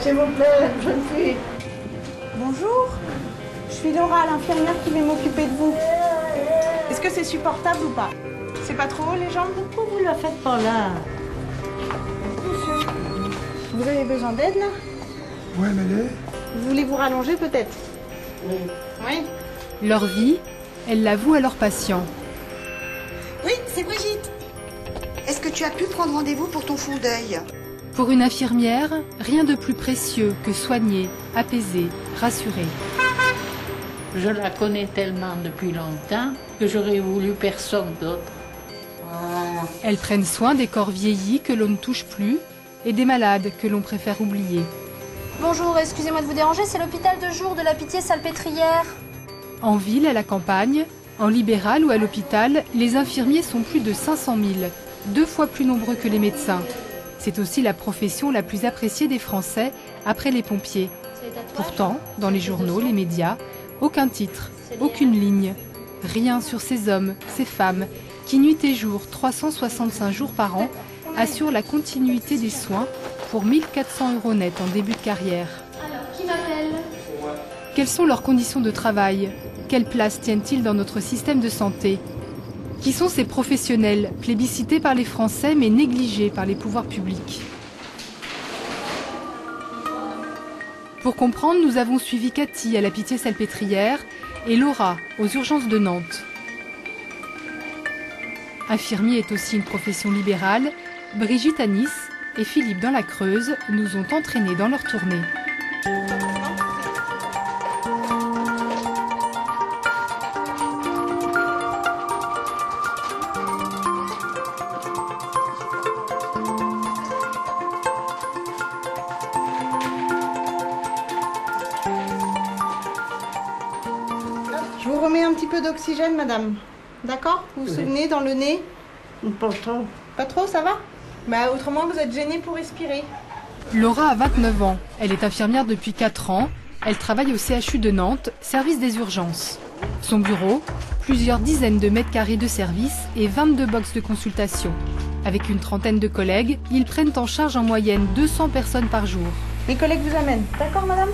S'il vous plaît, jeune fille. Bonjour, je suis Laura, l'infirmière qui vient m'occuper de vous. Est-ce que c'est supportable ou pas? C'est pas trop haut les jambes? Pourquoi vous la faites pas là? Vous avez besoin d'aide là? Ouais, mais Vous voulez vous rallonger peut-être? Oui. Oui. Leur vie, elles l'avouent à leurs patients. Oui, c'est Brigitte. Est-ce que tu as pu prendre rendez-vous pour ton fond d'œil? Pour une infirmière, rien de plus précieux que soigner, apaiser, rassurer. Je la connais tellement depuis longtemps que j'aurais voulu personne d'autre. Voilà. Elles prennent soin des corps vieillis que l'on ne touche plus et des malades que l'on préfère oublier. Bonjour, excusez-moi de vous déranger, c'est l'hôpital de jour de la Pitié-Salpêtrière. En ville, à la campagne, en libéral ou à l'hôpital, les infirmiers sont plus de 500 000, 2 fois plus nombreux que les médecins. C'est aussi la profession la plus appréciée des Français après les pompiers. Pourtant, dans les journaux, les médias, aucun titre, aucune ligne. Rien sur ces hommes, ces femmes, qui nuit et jour, 365 jours par an, assurent la continuité des soins pour 1 400 € net en début de carrière. Alors, qui m'appelle? Quelles sont leurs conditions de travail? Quelle place tiennent-ils dans notre système de santé? Qui sont ces professionnels, plébiscités par les Français mais négligés par les pouvoirs publics? Pour comprendre, nous avons suivi Cathy à la Pitié-Salpêtrière et Laura aux urgences de Nantes. Infirmier est aussi une profession libérale. Brigitte à Nice et Philippe dans la Creuse nous ont entraînés dans leur tournée. Je vous remets un petit peu d'oxygène, madame. D'accord? Vous vous souvenez, dans le nez? Pas trop. Pas trop, ça va? Bah, autrement, vous êtes gênée pour respirer. Laura a 29 ans. Elle est infirmière depuis 4 ans. Elle travaille au CHU de Nantes, service des urgences. Son bureau, plusieurs dizaines de mètres carrés de service et 22 box de consultation. Avec une trentaine de collègues, ils prennent en charge en moyenne 200 personnes par jour. Mes collègues vous amènent. D'accord, madame?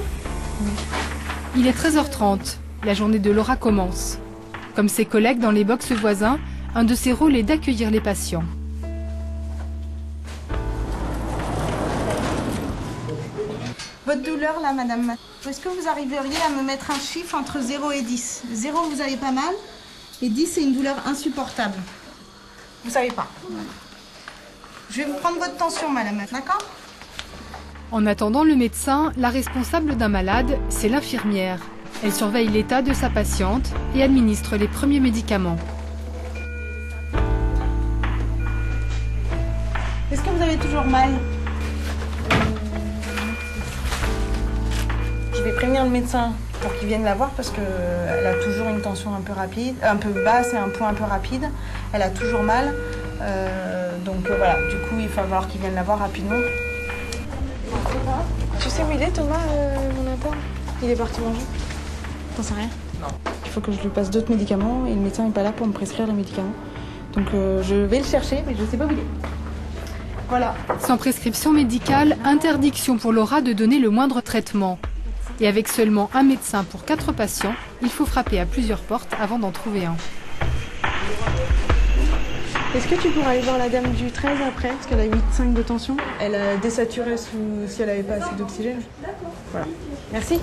Il est 13h30. La journée de Laura commence. Comme ses collègues dans les box voisins, un de ses rôles est d'accueillir les patients. Votre douleur là, madame, est-ce que vous arriveriez à me mettre un chiffre entre 0 et 10? 0, vous avez pas mal, et 10, c'est une douleur insupportable. Vous savez pas? Je vais vous prendre votre tension, madame, d'accord? En attendant le médecin, la responsable d'un malade, c'est l'infirmière. Elle surveille l'état de sa patiente et administre les premiers médicaments. Est-ce que vous avez toujours mal? Je vais prévenir le médecin pour qu'il vienne la voir parce qu'elle a toujours une tension un peu rapide, un peu basse et un point un peu rapide. Elle a toujours mal. Donc voilà, du coup, il va falloir qu'il vienne la voir rapidement. Tu sais où il est, Thomas, mon interne? Il est parti manger. T'en sais rien? Non. Il faut que je lui passe d'autres médicaments et le médecin n'est pas là pour me prescrire les médicaments. Donc je vais le chercher, mais je sais pas où il est. Voilà. Sans prescription médicale, interdiction pour Laura de donner le moindre traitement. Et avec seulement un médecin pour 4 patients, il faut frapper à plusieurs portes avant d'en trouver un. Est-ce que tu pourras aller voir la dame du 13 après? Parce qu'elle a 8,5 de tension. Elle a désaturé si elle n'avait pas assez d'oxygène. D'accord. Voilà. Merci.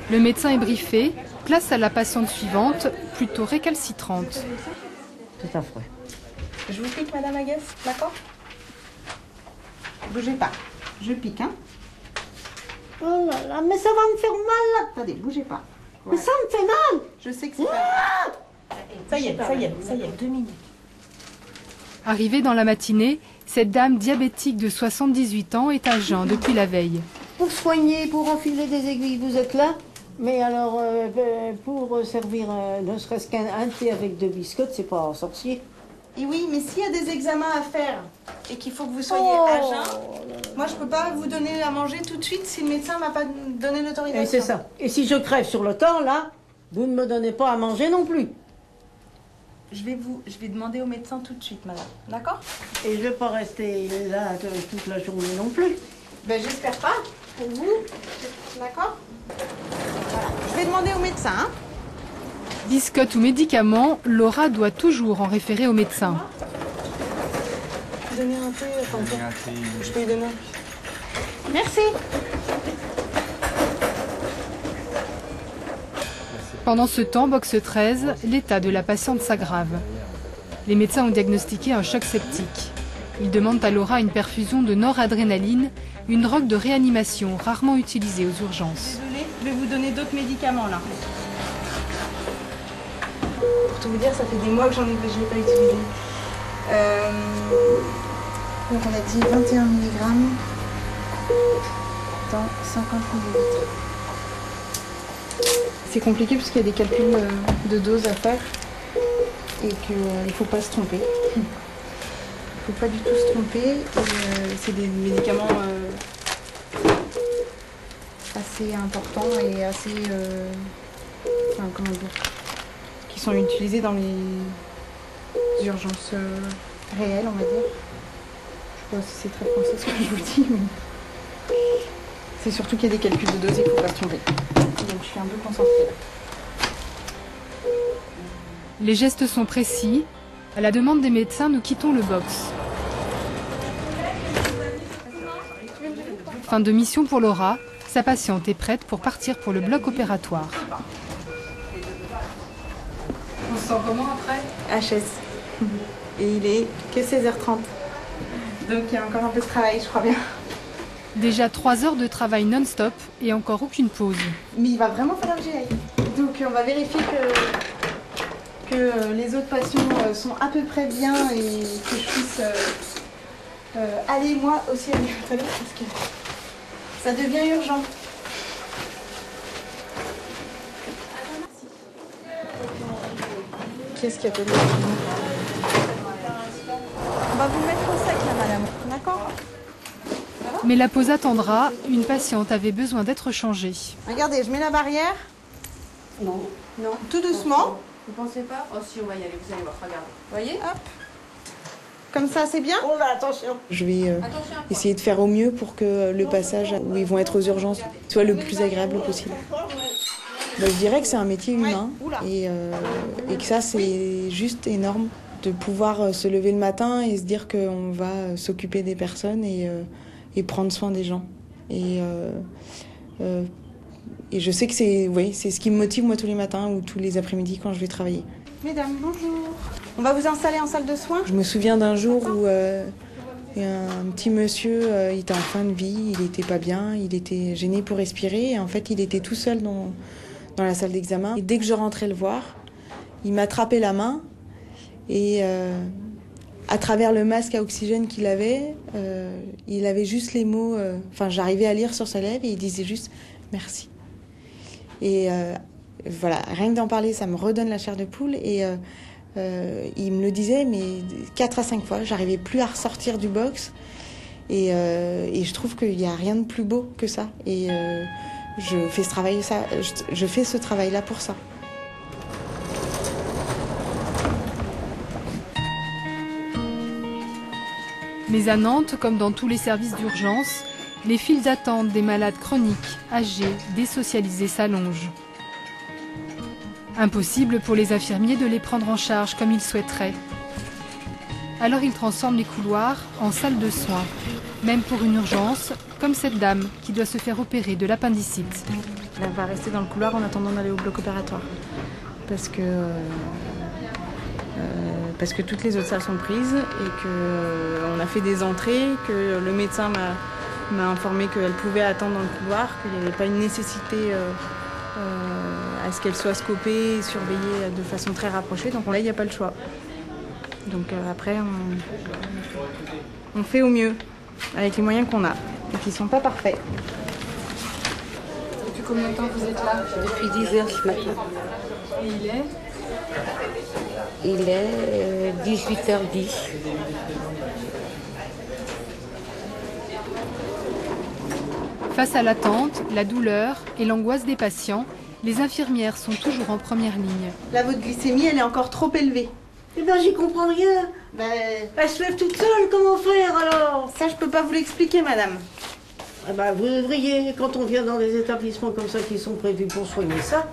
Le médecin est briefé. Place à la patiente suivante, plutôt récalcitrante. Tout à fait. Je vous pique, madame Aguès, d'accord? Bougez pas. Je pique, hein? Oh là là, mais ça va me faire mal là. Attendez, bougez pas. Mais ça me fait mal. Je sais que c'est pas... Ça y est, 2 minutes. Arrivée dans la matinée, cette dame diabétique de 78 ans est à jeun depuis la veille. Pour soigner, pour enfiler des aiguilles, vous êtes là. Mais alors, pour servir ne serait-ce qu'un thé avec 2 biscottes, c'est pas sorcier. Et oui, mais s'il y a des examens à faire et qu'il faut que vous soyez à jeun, moi je peux pas vous donner à manger tout de suite si le médecin m'a pas donné l'autorisation. Et c'est ça. Et si je crève sur le temps, là, vous ne me donnez pas à manger non plus. Je vais demander au médecin tout de suite, madame. D'accord? Et je vais pas rester là toute la journée non plus. Ben, j'espère pas. Pour vous. D'accord. Voilà. Je vais demander au médecin. Hein. Biscotte ou médicament, Laura doit toujours en référer au médecin. Donner un thé, je peux lui donner. Merci. Pendant ce temps, box 13, l'état de la patiente s'aggrave. Les médecins ont diagnostiqué un choc septique. Ils demandent à Laura une perfusion de noradrénaline, une drogue de réanimation rarement utilisée aux urgences. Désolée, je vais vous donner d'autres médicaments là. Pour tout vous dire, ça fait des mois que je ne l'ai pas utilisé. Donc on a dit 21 mg dans 50 ml. C'est compliqué parce qu'il y a des calculs de doses à faire et qu'il ne faut pas se tromper. Il ne faut pas du tout se tromper. C'est des médicaments assez importants et assez... enfin, comment dire, qui sont utilisés dans les urgences réelles, on va dire. Je sais pas si c'est très français ce que je vous dis, mais c'est surtout qu'il y a des calculs de doses et qu'il ne faut pas se tromper. Donc je suis un peu concentrée là. Les gestes sont précis. À la demande des médecins, nous quittons le box. Fin de mission pour Laura. Sa patiente est prête pour partir pour le bloc opératoire. On se sent comment après ? HS. Et il est que 16h30. Donc il y a encore un peu de travail, je crois bien. Déjà 3 heures de travail non-stop et encore aucune pause. Mais il va vraiment falloir que j'y aille. Donc on va vérifier que les autres patients sont à peu près bien et que je puisse aller moi aussi à mes toilettes parce que ça devient urgent. Qu'est-ce qu'il y a de On va vous mettre au sec là, madame. D'accord ? Mais la pause attendra. Une patiente avait besoin d'être changée. Regardez, je mets la barrière. Non. Non. Tout doucement. Vous pensez pas? Oh si, on va y aller, vous allez voir, regardez. Vous voyez? Hop. Comme ça, c'est bien? Oh là, attention. Je vais essayer de faire au mieux pour que le passage où ils vont être aux urgences soit le plus agréable possible. Je dirais que c'est un métier humain et que ça, c'est juste énorme de pouvoir se lever le matin et se dire qu'on va s'occuper des personnes et prendre soin des gens. Et je sais que c'est ce qui me motive moi tous les matins ou tous les après-midi quand je vais travailler. Mesdames, bonjour. On va vous installer en salle de soins. Je me souviens d'un jour où un petit monsieur, il était en fin de vie, il était pas bien, il était gêné pour respirer et en fait il était tout seul dans la salle d'examen. Et dès que je rentrais le voir, il m'attrapait la main et à travers le masque à oxygène qu'il avait, il avait juste les mots, j'arrivais à lire sur sa lèvre et il disait juste merci. Et voilà, rien que d'en parler, ça me redonne la chair de poule et il me le disait, mais 4 à 5 fois, j'arrivais plus à ressortir du box et je trouve qu'il n'y a rien de plus beau que ça et je fais ce travail-là pour ça. Mais à Nantes, comme dans tous les services d'urgence, les files d'attente des malades chroniques, âgés, désocialisés s'allongent. Impossible pour les infirmiers de les prendre en charge comme ils souhaiteraient. Alors ils transforment les couloirs en salles de soins, même pour une urgence, comme cette dame qui doit se faire opérer de l'appendicite. Elle va rester dans le couloir en attendant d'aller au bloc opératoire. Parce que toutes les autres salles sont prises et qu'on a fait des entrées, que le médecin m'a informé qu'elle pouvait attendre dans le couloir, qu'il n'y avait pas une nécessité à ce qu'elle soit scopée et surveillée de façon très rapprochée. Donc là, il n'y a pas le choix. Donc après, on fait au mieux avec les moyens qu'on a et qui ne sont pas parfaits. Depuis combien de temps vous êtes là? Depuis 10 heures ce matin. Et il est? Il est 18h10. Face à l'attente, la douleur et l'angoisse des patients, les infirmières sont toujours en première ligne. Là, votre glycémie, elle est encore trop élevée. Eh ben, j'y comprends rien. Elle se lève toute seule, comment faire alors? Ça, je peux pas vous l'expliquer, madame. Eh ben, vous devriez, quand on vient dans les établissements comme ça qui sont prévus pour soigner ça,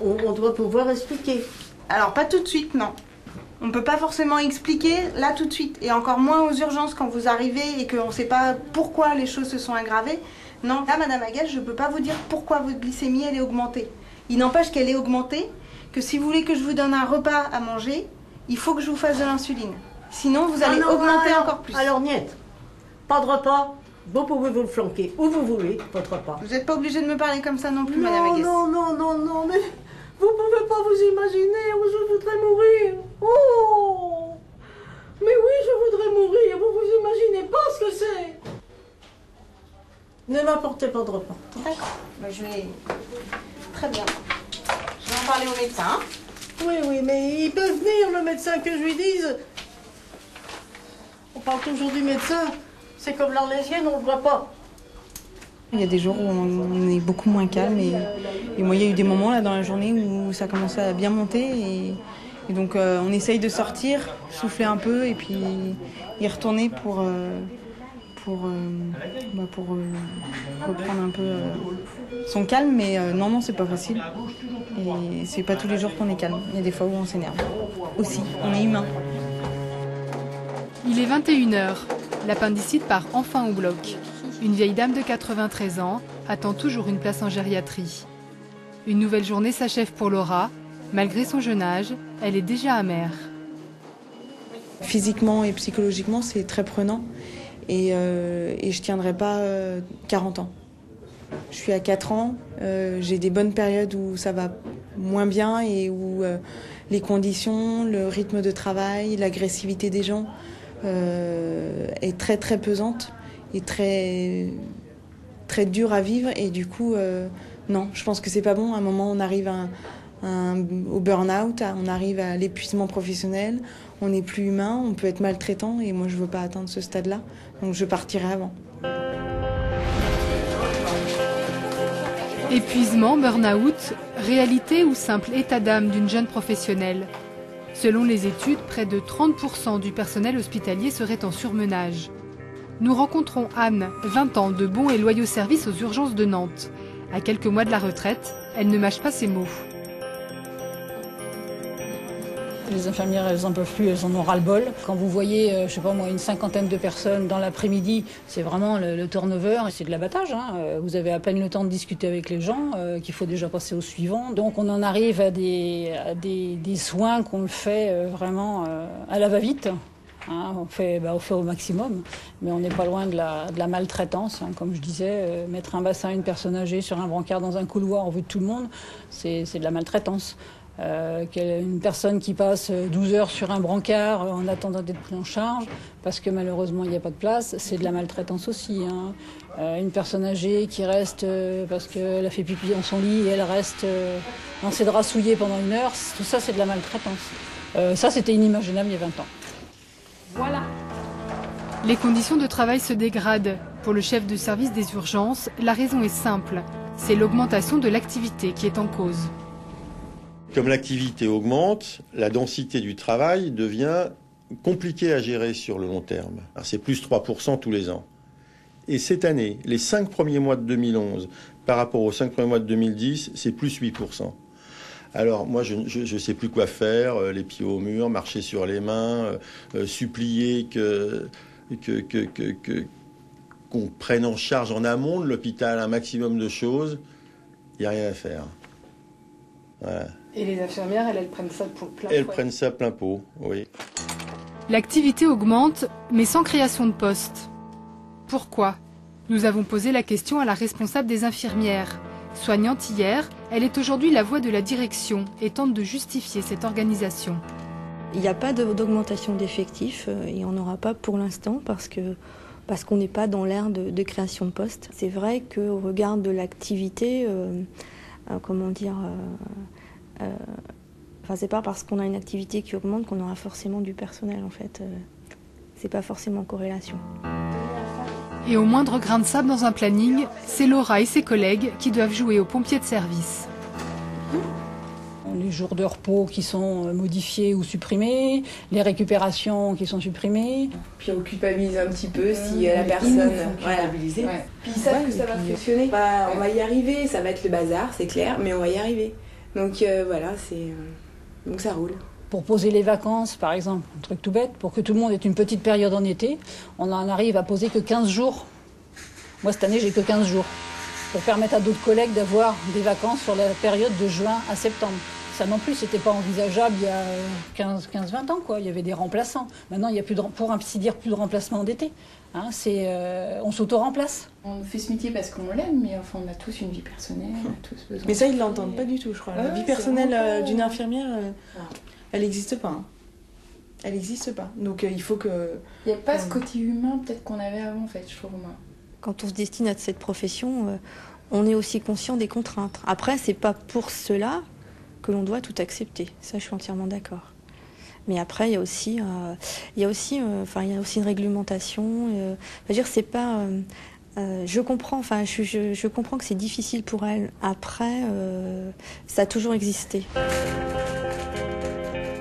on doit pouvoir expliquer. Alors pas tout de suite, non. On ne peut pas forcément expliquer là tout de suite. Et encore moins aux urgences quand vous arrivez et qu'on ne sait pas pourquoi les choses se sont aggravées. Non, là, Madame Aguel, je ne peux pas vous dire pourquoi votre glycémie elle est augmentée. Il n'empêche qu'elle est augmentée, que si vous voulez que je vous donne un repas à manger, il faut que je vous fasse de l'insuline. Sinon, vous allez augmenter encore plus. Alors, niet, pas de repas, vous pouvez vous le flanquer où vous voulez, votre repas. Vous n'êtes pas obligée de me parler comme ça non plus, Madame Aguel. Non, mais vous pouvez pas vous imaginer où je voudrais mourir. Oh! Mais oui, je voudrais mourir, vous vous imaginez pas ce que c'est. Ne m'apportez pas de repas. D'accord, je vais... Très bien. Je vais en parler au médecin. Oui, mais il peut venir, le médecin, que je lui dise. On parle toujours du médecin. C'est comme l'Arlésienne, on le voit pas. Il y a des jours où on est beaucoup moins calme et moi il y a eu des moments là dans la journée où ça commençait à bien monter et donc on essaye de sortir, souffler un peu et puis y retourner pour reprendre un peu son calme, mais non c'est pas facile et c'est pas tous les jours qu'on est calme. Il y a des fois où on s'énerve aussi, on est humain. Il est 21h. L'appendicite part enfin au bloc. Une vieille dame de 93 ans attend toujours une place en gériatrie. Une nouvelle journée s'achève pour Laura. Malgré son jeune âge, elle est déjà amère. Physiquement et psychologiquement, c'est très prenant et je tiendrai pas 40 ans. Je suis à 4 ans, j'ai des bonnes périodes où ça va moins bien et où les conditions, le rythme de travail, l'agressivité des gens est très très pesante et très dur à vivre et du coup non, je pense que c'est pas bon. À un moment on arrive au burn-out, on arrive à l'épuisement professionnel, on n'est plus humain, on peut être maltraitant et moi je veux pas atteindre ce stade-là, donc je partirai avant. Épuisement, burn-out, réalité ou simple état d'âme d'une jeune professionnelle. Selon les études, près de 30% du personnel hospitalier serait en surmenage. Nous rencontrons Anne, 20 ans, de bons et loyaux services aux urgences de Nantes. À quelques mois de la retraite, elle ne mâche pas ses mots. Les infirmières, elles n'en peuvent plus, elles en ont ras-le-bol. Quand vous voyez, je sais pas moi, une cinquantaine de personnes dans l'après-midi, c'est vraiment le turnover et c'est de l'abattage. Hein. Vous avez à peine le temps de discuter avec les gens, qu'il faut déjà passer au suivant. Donc on en arrive à des soins qu'on le fait vraiment à la va-vite. Hein, on fait au maximum, mais on n'est pas loin de la maltraitance. Hein. Comme je disais, mettre un bassin à une personne âgée sur un brancard dans un couloir en vue de tout le monde, c'est de la maltraitance. Une personne qui passe 12 heures sur un brancard en attendant d'être pris en charge, parce que malheureusement il n'y a pas de place, c'est de la maltraitance aussi. Hein. Une personne âgée qui reste parce qu'elle a fait pipi dans son lit et elle reste dans ses draps souillés pendant 1 heure, tout ça c'est de la maltraitance. Ça c'était inimaginable il y a 20 ans. Voilà. Les conditions de travail se dégradent. Pour le chef de service des urgences, la raison est simple. C'est l'augmentation de l'activité qui est en cause. Comme l'activité augmente, la densité du travail devient compliquée à gérer sur le long terme. C'est plus 3% tous les ans. Et cette année, les 5 premiers mois de 2011 par rapport aux 5 premiers mois de 2010, c'est plus 8%. Alors moi, je ne sais plus quoi faire, les pieds au mur, marcher sur les mains, supplier qu'on prenne en charge en amont de l'hôpital un maximum de choses. Il n'y a rien à faire. Voilà. Et les infirmières, elles prennent ça pour plein pot. Elles prennent ça plein pot, oui. L'activité augmente, mais sans création de poste. Pourquoi? Nous avons posé la question à la responsable des infirmières. Soignante hier, elle est aujourd'hui la voix de la direction et tente de justifier cette organisation. Il n'y a pas d'augmentation d'effectifs, il n'y en aura pas pour l'instant parce qu'on n'est pas dans l'ère de création de postes. C'est vrai qu'au regard de l'activité, c'est pas parce qu'on a une activité qui augmente qu'on aura forcément du personnel en fait. C'est pas forcément en corrélation. Et au moindre grain de sable dans un planning, c'est Laura et ses collègues qui doivent jouer aux pompiers de service. Les jours de repos qui sont modifiés ou supprimés, les récupérations qui sont supprimées. Puis on culpabilise un petit peu si la personne... Voilà. Ouais. Puis ils savent que ça va fonctionner. On va y arriver, ça va être le bazar, c'est clair, mais on va y arriver. Donc voilà, donc ça roule. Pour poser les vacances, par exemple, un truc tout bête, pour que tout le monde ait une petite période en été, on en arrive à poser que 15 jours. Moi, cette année, j'ai que 15 jours. Pour permettre à d'autres collègues d'avoir des vacances sur la période de juin à septembre. Ça non plus, c'était pas envisageable il y a 15-20 ans, quoi. Il y avait des remplaçants. Maintenant, il n'y a plus pour ainsi dire, plus de remplacement d'été. Hein, on s'auto-remplace. On fait ce métier parce qu'on l'aime, mais enfin, on a tous une vie personnelle, on a tous besoin. Mais ça, ils l'entendent pas du tout, je crois. La vie personnelle d'une infirmière, elle n'existe pas. Hein. Elle n'existe pas. Donc il faut que... Il n'y a pas ce côté humain peut-être qu'on avait avant, en fait, je trouve, moi. Quand on se destine à cette profession, on est aussi conscient des contraintes. Après, c'est pas pour cela que l'on doit tout accepter. Ça, je suis entièrement d'accord. Mais après, il y a aussi une réglementation. C'est pas. Je comprends. Enfin, je comprends que c'est difficile pour elle. Après, ça a toujours existé.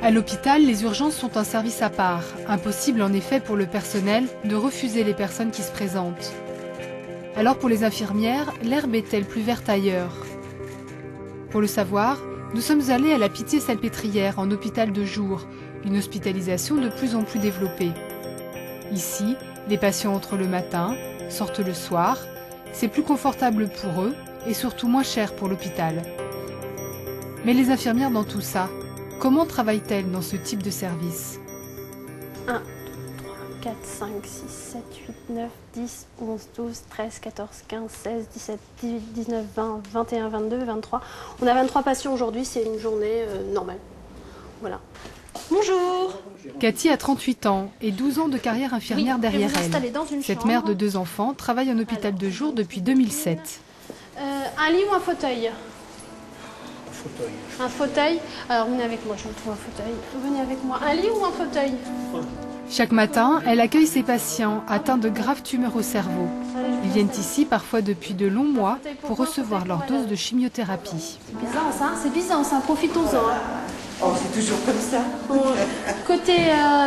À l'hôpital, les urgences sont un service à part. Impossible en effet pour le personnel de refuser les personnes qui se présentent. Alors pour les infirmières, l'herbe est-elle plus verte ailleurs? Pour le savoir, nous sommes allés à la Pitié-Salpêtrière en hôpital de jour, une hospitalisation de plus en plus développée. Ici, les patients entrent le matin, sortent le soir. C'est plus confortable pour eux et surtout moins cher pour l'hôpital. Mais les infirmières dans tout ça, comment travaillent-elles dans ce type de service? 1, 2, 3, 4, 5, 6, 7, 8, 9, 10, 11, 12, 13, 14, 15, 16, 17, 18, 19, 20, 21, 22, 23. On a 23 patients aujourd'hui, c'est une journée normale. Voilà. Bonjour. Cathy a 38 ans et 12 ans de carrière infirmière derrière elle. Cette mère de 2 enfants travaille en hôpital de jour depuis 2007. Un lit ou un fauteuil? Un fauteuil. Alors venez avec moi, je vous trouve un fauteuil. Venez avec moi. Un lit ou un fauteuil? Chaque matin, elle accueille ses patients atteints de graves tumeurs au cerveau. Ils viennent ici parfois depuis de longs mois pour recevoir leur dose de chimiothérapie. C'est bizarre ça, profitons-en. Oh, c'est toujours comme ça. Côté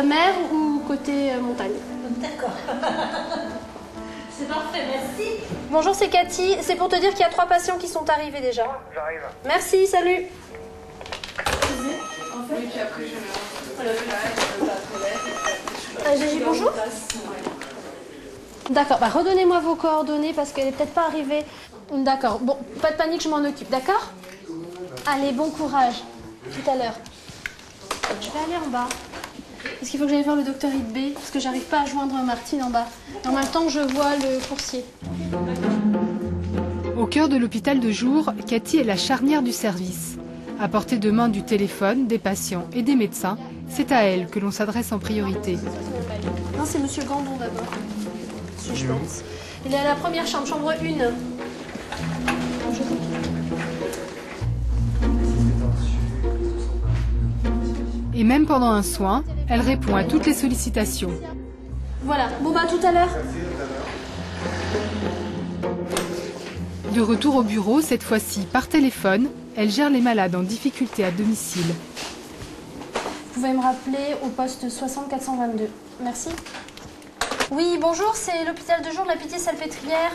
mer ou côté montagne? D'accord. C'est parfait, merci. Bonjour, c'est Cathy. C'est pour te dire qu'il y a 3 patients qui sont arrivés déjà. J'arrive. Merci, salut. Gigi, bonjour. D'accord, redonnez-moi vos coordonnées parce qu'elle n'est peut-être pas arrivée. D'accord, bon, pas de panique, je m'en occupe, d'accord? Allez, bon courage. Tout à l'heure. Je vais aller en bas. Parce qu'il faut que j'aille voir le docteur Hidbé, parce que j'arrive pas à joindre Martine en bas. En même temps, je vois le coursier. Au cœur de l'hôpital de jour, Cathy est la charnière du service. À portée de main du téléphone, des patients et des médecins, c'est à elle que l'on s'adresse en priorité. Non, c'est monsieur Gandon d'abord. Si je pense. Il est à la première chambre, chambre 1. Et même pendant un soin, elle répond à toutes les sollicitations. Voilà, bon tout à l'heure. De retour au bureau, cette fois-ci par téléphone, elle gère les malades en difficulté à domicile. Vous pouvez me rappeler au poste 60 422. Merci. Oui, bonjour, c'est l'hôpital de jour de la Pitié-Salpêtrière.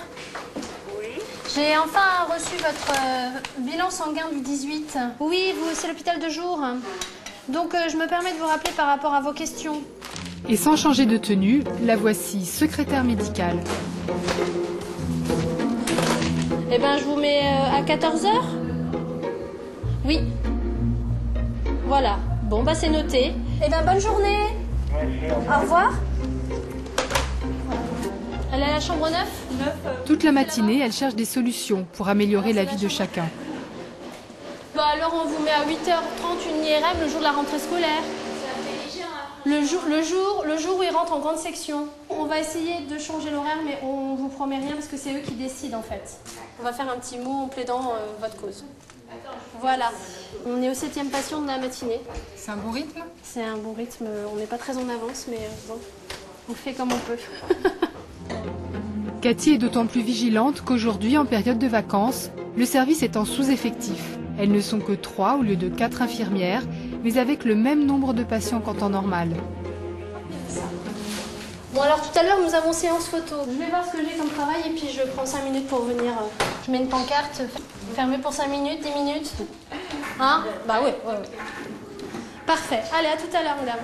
Oui. J'ai enfin reçu votre bilan sanguin du 18. Oui, c'est l'hôpital de jour. Donc je me permets de vous rappeler par rapport à vos questions. Et sans changer de tenue, la voici secrétaire médicale. Eh ben, je vous mets à 14h. Oui. Voilà. Bon, c'est noté. Eh ben, bonne journée. Au revoir. Elle est à la chambre 9 ? Toute la matinée, elle cherche des solutions pour améliorer la vie de chacun. Alors, on vous met à 8h30 une IRM le jour de la rentrée scolaire. Le jour où ils rentrent en grande section. On va essayer de changer l'horaire, mais on vous promet rien parce que c'est eux qui décident en fait. On va faire un petit mot en plaidant votre cause. Voilà. On est au 7e patient de la matinée. C'est un bon rythme ? C'est un bon rythme. On n'est pas très en avance, mais bon, on fait comme on peut. Cathy est d'autant plus vigilante qu'aujourd'hui, en période de vacances, le service est en sous-effectif. Elles ne sont que 3 au lieu de 4 infirmières, mais avec le même nombre de patients qu'en temps normal. Bon alors tout à l'heure nous avons séance photo. Je vais voir ce que j'ai comme travail et puis je prends 5 minutes pour venir. Je mets une pancarte, fermée pour 5 minutes, 10 minutes. Hein? Bah oui. Parfait. Allez, à tout à l'heure, madame.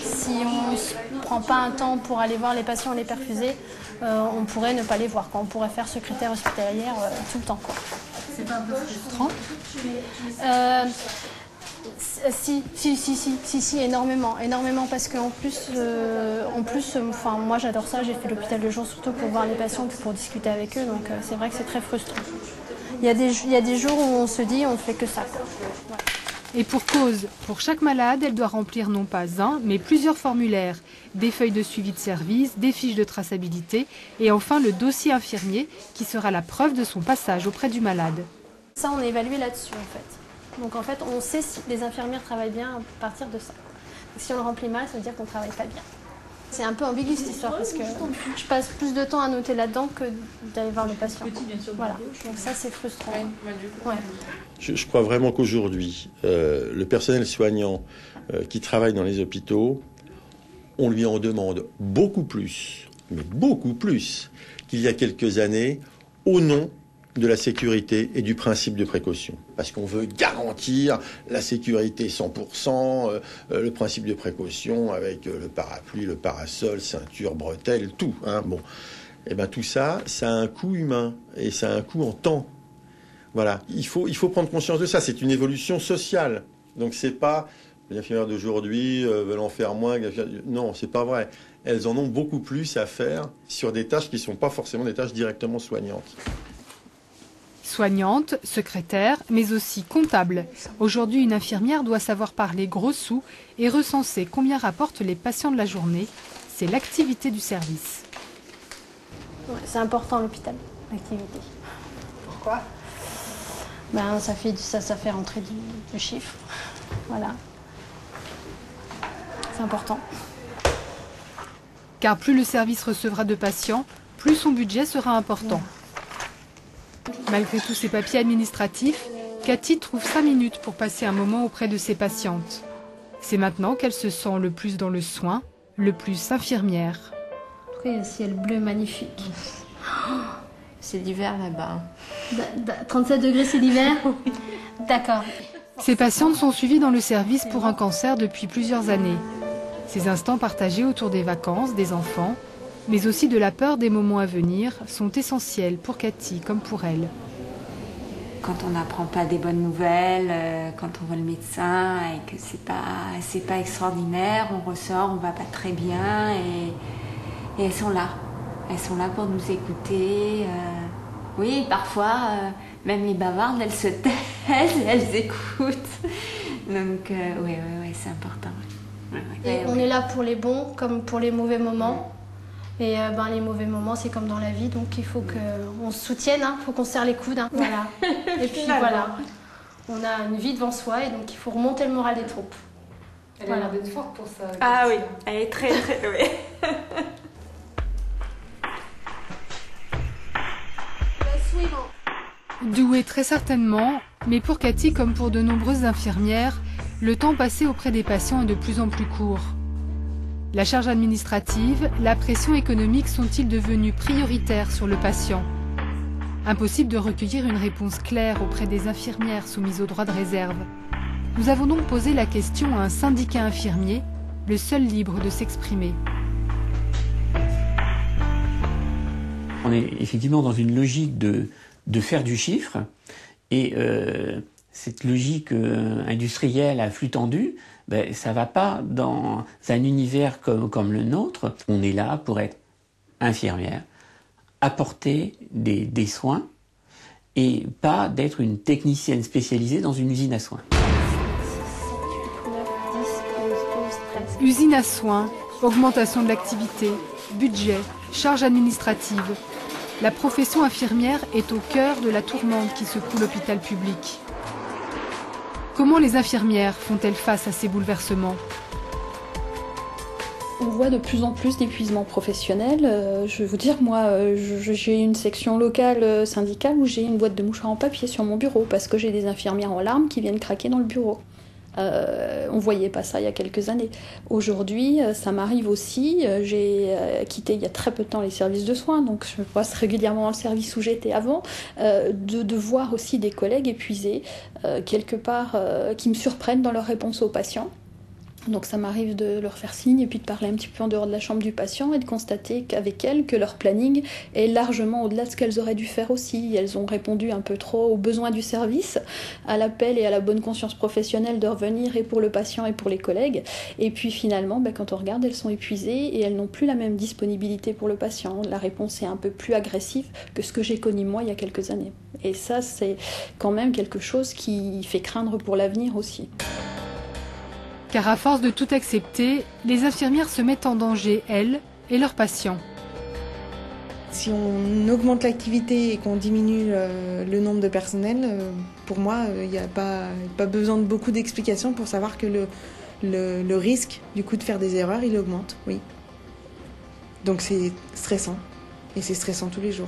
Si on ne prend pas un temps pour aller voir les patients et les perfuser, on pourrait ne pas les voir. On pourrait faire secrétaire hospitalière tout le temps. C'est pas un peu frustrant? Si, énormément, parce qu'en plus, moi j'adore ça, j'ai fait l'hôpital de jour surtout pour voir les patients et pour discuter avec eux, donc c'est vrai que c'est très frustrant. Il y a des jours où on se dit on ne fait que ça. Voilà. Et pour cause, pour chaque malade, elle doit remplir non pas un, mais plusieurs formulaires, des feuilles de suivi de service, des fiches de traçabilité et enfin le dossier infirmier qui sera la preuve de son passage auprès du malade. Ça, on est évalué là-dessus en fait. Donc en fait, on sait si les infirmières travaillent bien à partir de ça. Donc, si on le remplit mal, ça veut dire qu'on ne travaille pas bien. C'est un peu ambigu cette histoire parce que je passe plus de temps à noter là-dedans que d'aller voir le patient. Voilà, donc ça c'est frustrant. Ouais. Je crois vraiment qu'aujourd'hui, le personnel soignant qui travaille dans les hôpitaux, on lui en demande beaucoup plus, mais beaucoup plus qu'il y a quelques années, au nom de la sécurité et du principe de précaution. Parce qu'on veut garantir la sécurité 100%, le principe de précaution avec le parapluie, le parasol, ceinture, bretelles, tout. Hein, bon. Et ben tout ça, ça a un coût humain et ça a un coût en temps. Voilà. Il faut prendre conscience de ça. C'est une évolution sociale. Donc c'est pas les infirmières d'aujourd'hui veulent en faire moins. Non, c'est pas vrai. Elles en ont beaucoup plus à faire sur des tâches qui ne sont pas forcément des tâches directement soignantes. Soignante, secrétaire, mais aussi comptable. Aujourd'hui, une infirmière doit savoir parler gros sous et recenser combien rapportent les patients de la journée. C'est l'activité du service. Ouais, c'est important l'hôpital, l'activité. Pourquoi? Ben, ça fait rentrer du chiffre. Voilà. C'est important. Car plus le service recevra de patients, plus son budget sera important. Malgré tous ces papiers administratifs, Cathy trouve 5 minutes pour passer un moment auprès de ses patientes. C'est maintenant qu'elle se sent le plus dans le soin, le plus infirmière. En tout cas, il y a un ciel bleu magnifique. C'est l'hiver là-bas. 37 degrés, c'est l'hiver? D'accord. Ces patientes sont suivies dans le service pour un cancer depuis plusieurs années. Ces instants partagés autour des vacances, des enfants, mais aussi de la peur des moments à venir, sont essentiels pour Cathy comme pour elle. Quand on n'apprend pas des bonnes nouvelles, quand on voit le médecin et que c'est pas extraordinaire, on ressort, on va pas très bien et elles sont là. Elles sont là pour nous écouter. Oui, parfois, même les bavardes, elles se taisent et elles écoutent. Donc, oui, c'est important. Et on est là pour les bons comme pour les mauvais moments. Et les mauvais moments, c'est comme dans la vie, donc il faut qu'on se soutienne, il faut qu'on se serre les coudes. Hein, voilà. Et puis voilà, on a une vie devant soi et donc il faut remonter le moral des troupes. Elle a l'air d'être forte pour ça. Ah oui, elle est très, oui. Douée très certainement, mais pour Cathy comme pour de nombreuses infirmières, le temps passé auprès des patients est de plus en plus court. La charge administrative, la pression économique sont-ils devenus prioritaires sur le patient? Impossible de recueillir une réponse claire auprès des infirmières soumises au droit de réserve. Nous avons donc posé la question à un syndicat infirmier, le seul libre de s'exprimer. On est effectivement dans une logique de faire du chiffre et cette logique industrielle à flux tendu, ça va pas dans un univers comme le nôtre. On est là pour être infirmière, apporter des soins et pas d'être une technicienne spécialisée dans une usine à soins. Usine à soins, augmentation de l'activité, budget, charge administrative. La profession infirmière est au cœur de la tourmente qui secoue l'hôpital public. Comment les infirmières font-elles face à ces bouleversements? On voit de plus en plus d'épuisement professionnel. Je vais vous dire, moi, j'ai une section locale syndicale où j'ai une boîte de mouchoirs en papier sur mon bureau parce que j'ai des infirmières en larmes qui viennent craquer dans le bureau. On voyait pas ça il y a quelques années. Aujourd'hui, ça m'arrive aussi. J'ai quitté il y a très peu de temps les services de soins, donc je passe régulièrement dans le service où j'étais avant, de voir aussi des collègues épuisés, quelque part, qui me surprennent dans leur réponse aux patients. Donc ça m'arrive de leur faire signe et puis de parler un petit peu en dehors de la chambre du patient et de constater qu'avec elles, que leur planning est largement au-delà de ce qu'elles auraient dû faire aussi. Elles ont répondu un peu trop aux besoins du service, à l'appel et à la bonne conscience professionnelle de revenir et pour le patient et pour les collègues. Et puis finalement, quand on regarde, elles sont épuisées et elles n'ont plus la même disponibilité pour le patient. La réponse est un peu plus agressive que ce que j'ai connu moi il y a quelques années. Et ça, c'est quand même quelque chose qui fait craindre pour l'avenir aussi. Car à force de tout accepter, les infirmières se mettent en danger, elles et leurs patients. Si on augmente l'activité et qu'on diminue le nombre de personnel, pour moi, il n'y a pas besoin de beaucoup d'explications pour savoir que le risque du coup de faire des erreurs, il augmente, oui. Donc c'est stressant, et c'est stressant tous les jours.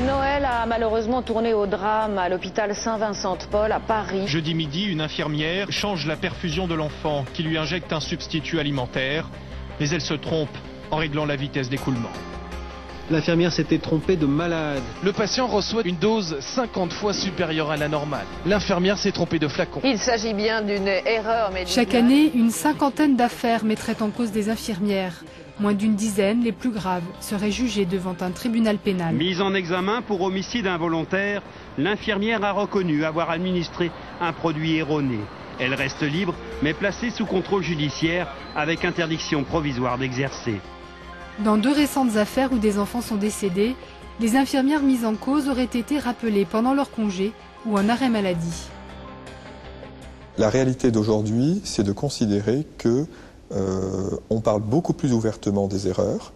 Noël a malheureusement tourné au drame à l'hôpital Saint-Vincent-de-Paul à Paris. Jeudi midi, une infirmière change la perfusion de l'enfant qui lui injecte un substitut alimentaire, mais elle se trompe en réglant la vitesse d'écoulement. L'infirmière s'était trompée de malade. Le patient reçoit une dose 50 fois supérieure à la normale. L'infirmière s'est trompée de flacon. Il s'agit bien d'une erreur médicale. Chaque année, une cinquantaine d'affaires mettraient en cause des infirmières. Moins d'une dizaine, les plus graves, seraient jugées devant un tribunal pénal. Mise en examen pour homicide involontaire, l'infirmière a reconnu avoir administré un produit erroné. Elle reste libre, mais placée sous contrôle judiciaire avec interdiction provisoire d'exercer. Dans 2 récentes affaires où des enfants sont décédés, les infirmières mises en cause auraient été rappelées pendant leur congé ou en arrêt maladie. La réalité d'aujourd'hui, c'est de considérer que on parle beaucoup plus ouvertement des erreurs,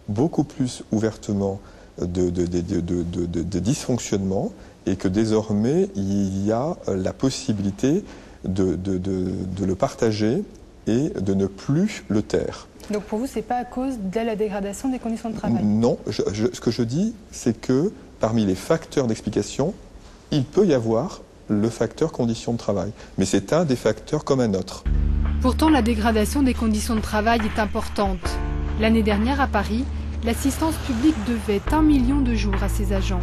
beaucoup plus ouvertement de dysfonctionnements, et que désormais il y a la possibilité de le partager et de ne plus le taire. Donc pour vous, ce n'est pas à cause de la dégradation des conditions de travail? Non, ce que je dis, c'est que parmi les facteurs d'explication, il peut y avoir le facteur conditions de travail. Mais c'est un des facteurs comme un autre. Pourtant, la dégradation des conditions de travail est importante. L'année dernière, à Paris, l'assistance publique devait 1 million de jours à ses agents.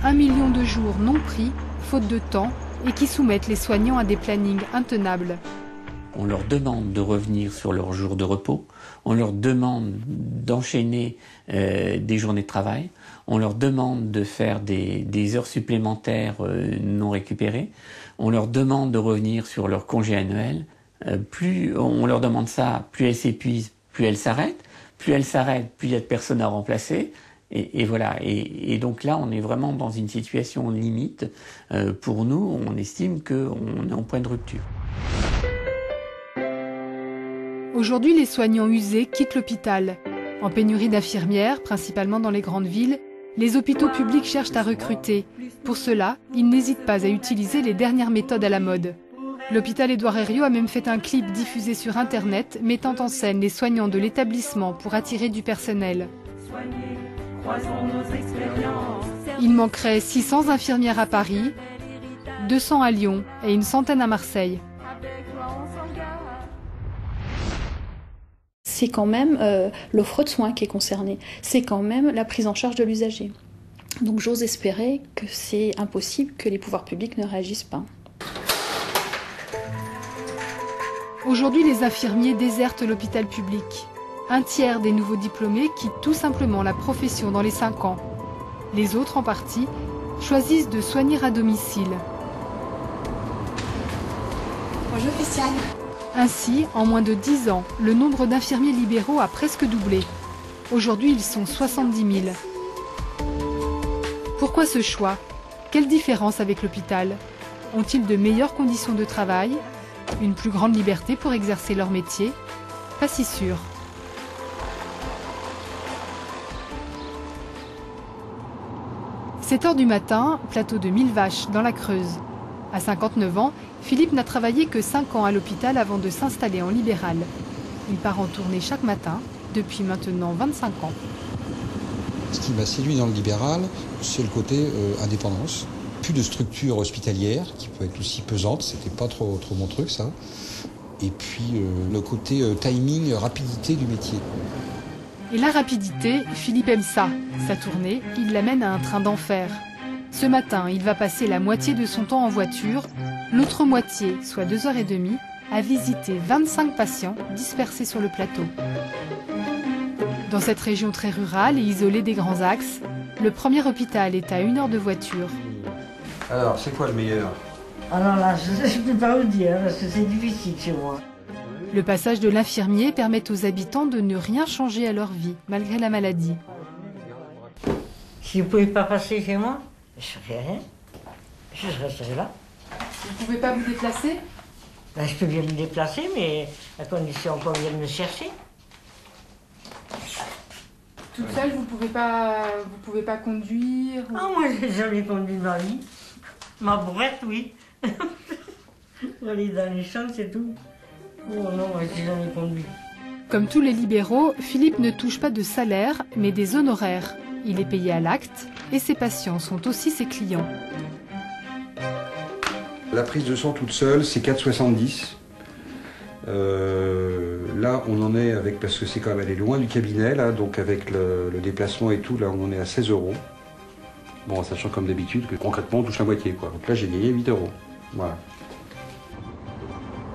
1 million de jours non pris, faute de temps, et qui soumettent les soignants à des plannings intenables. On leur demande de revenir sur leurs jours de repos, on leur demande d'enchaîner des journées de travail, on leur demande de faire des heures supplémentaires non récupérées, on leur demande de revenir sur leur congé annuel. Plus on leur demande ça, plus elles s'épuisent, plus elles s'arrêtent. Plus elles s'arrêtent, plus il y a de personnes à remplacer. Et voilà. Et donc là, on est vraiment dans une situation limite. Pour nous, on estime qu'on est en point de rupture. Aujourd'hui, les soignants usés quittent l'hôpital. En pénurie d'infirmières, principalement dans les grandes villes, les hôpitaux publics cherchent à recruter. Pour cela, ils n'hésitent pas à utiliser les dernières méthodes à la mode. L'hôpital Édouard Herriot a même fait un clip diffusé sur Internet mettant en scène les soignants de l'établissement pour attirer du personnel. Il manquerait 600 infirmières à Paris, 200 à Lyon et une centaine à Marseille. C'est quand même l'offre de soins qui est concernée. C'est quand même la prise en charge de l'usager. Donc j'ose espérer que c'est impossible que les pouvoirs publics ne réagissent pas. Aujourd'hui, les infirmiers désertent l'hôpital public. Un tiers des nouveaux diplômés quittent tout simplement la profession dans les 5 ans. Les autres, en partie, choisissent de soigner à domicile. Bonjour Christiane. Ainsi, en moins de 10 ans, le nombre d'infirmiers libéraux a presque doublé. Aujourd'hui, ils sont 70 000. Pourquoi ce choix? Quelle différence avec l'hôpital? Ont-ils de meilleures conditions de travail? Une plus grande liberté pour exercer leur métier? Pas si sûr. « 7 h du matin, plateau de Millevaches, dans la Creuse. À 59 ans, Philippe n'a travaillé que 5 ans à l'hôpital avant de s'installer en libéral. Il part en tournée chaque matin, depuis maintenant 25 ans. Ce qui m'a séduit dans le libéral, c'est le côté indépendance. Plus de structure hospitalière, qui peut être aussi pesante, c'était pas trop mon truc ça. Et puis le côté timing, rapidité du métier. Et la rapidité, Philippe aime ça. Sa tournée, il l'amène à un train d'enfer. Ce matin, il va passer la moitié de son temps en voiture, l'autre moitié, soit 2h30, à visiter 25 patients dispersés sur le plateau. Dans cette région très rurale et isolée des grands axes, le premier hôpital est à 1 heure de voiture. Alors, c'est quoi le meilleur? Alors là, je ne peux pas vous dire, parce que c'est difficile chez moi. Le passage de l'infirmier permet aux habitants de ne rien changer à leur vie, malgré la maladie. Si vous ne pouvez pas passer chez moi, je ne ferai rien. Je resterai là. Vous ne pouvez pas vous déplacer? Ben, je peux bien me déplacer, mais à condition qu'on vienne me chercher. Toute seule, vous pouvez pas conduire? Ah, moi, j'ai jamais conduit de ma vie. Ma bourrette, oui. Pour aller dans les champs, c'est tout. Oh non, moi, j'ai jamais conduit. Comme tous les libéraux, Philippe ne touche pas de salaire, mais des honoraires. Il est payé à l'acte et ses patients sont aussi ses clients. La prise de sang toute seule, c'est 4,70. Là, on en est avec, parce que c'est quand même aller loin du cabinet, là, donc avec le déplacement et tout, là, on en est à 16 €. Bon, en sachant comme d'habitude que concrètement, on touche la moitié, quoi. Donc là, j'ai gagné 8 €. Voilà.